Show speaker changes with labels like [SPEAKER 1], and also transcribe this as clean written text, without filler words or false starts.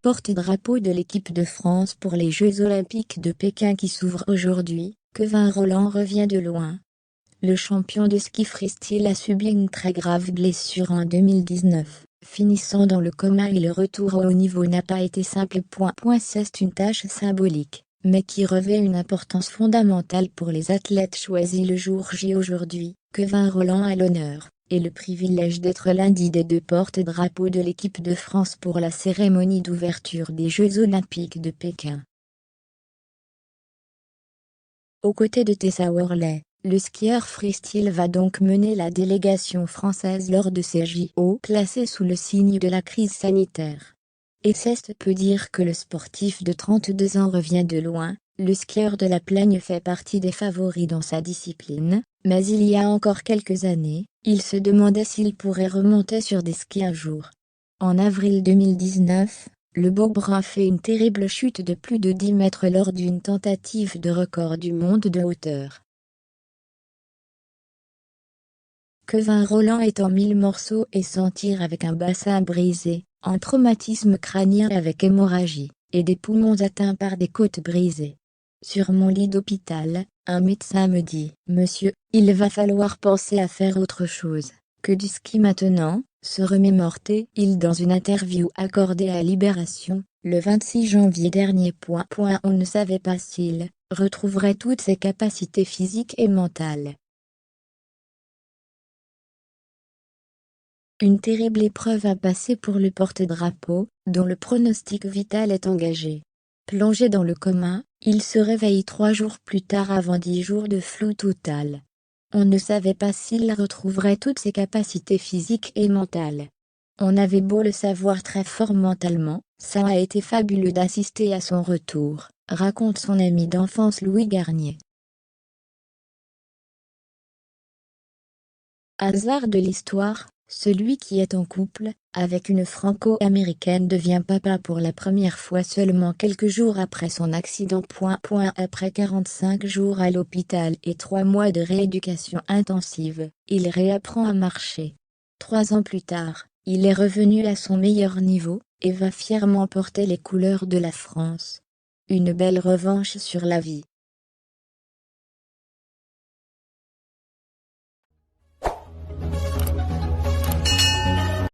[SPEAKER 1] porte-drapeau de l'équipe de France pour les Jeux Olympiques de Pékin qui s'ouvrent aujourd'hui, Quevin Rolland revient de loin. Le champion de ski freestyle a subi une très grave blessure en 2019, finissant dans le coma et le retour au haut niveau n'a pas été simple. C'est une tâche symbolique, mais qui revêt une importance fondamentale pour les athlètes choisis le jour J aujourd'hui. Quevin Rolland a l'honneur et le privilège d'être l'un des deux porte-drapeaux de l'équipe de France pour la cérémonie d'ouverture des Jeux Olympiques de Pékin. Aux côtés de Tessa Worley, le skieur freestyle va donc mener la délégation française lors de ces JO placés sous le signe de la crise sanitaire. Et c'est peu dire que le sportif de 32 ans revient de loin. Le skieur de la Plagne fait partie des favoris dans sa discipline, mais il y a encore quelques années, il se demandait s'il pourrait remonter sur des skis un jour. En avril 2019, le Beau-Brun fait une terrible chute de plus de 10 mètres lors d'une tentative de record du monde de hauteur. Quevin Rolland est en 1000 morceaux et s'en tire avec un bassin brisé, un traumatisme crânien avec hémorragie, et des poumons atteints par des côtes brisées. Sur mon lit d'hôpital, un médecin me dit « Monsieur, il va falloir penser à faire autre chose que du ski maintenant », se remémore-t-il dans une interview accordée à Libération, le 26 janvier dernier. On ne savait pas s'il retrouverait toutes ses capacités physiques et mentales. Une terrible épreuve à passer pour le porte-drapeau, dont le pronostic vital est engagé. Plongé dans le coma, il se réveille 3 jours plus tard avant 10 jours de flou total. On ne savait pas s'il retrouverait toutes ses capacités physiques et mentales. On avait beau le savoir très fort mentalement, ça a été fabuleux d'assister à son retour, raconte son ami d'enfance Louis Garnier. Hasard de l'histoire, celui qui est en couple avec une franco-américaine devient papa pour la première fois seulement quelques jours après son accident. Après 45 jours à l'hôpital et 3 mois de rééducation intensive, il réapprend à marcher. 3 ans plus tard, il est revenu à son meilleur niveau, et va fièrement porter les couleurs de la France. Une belle revanche sur la vie.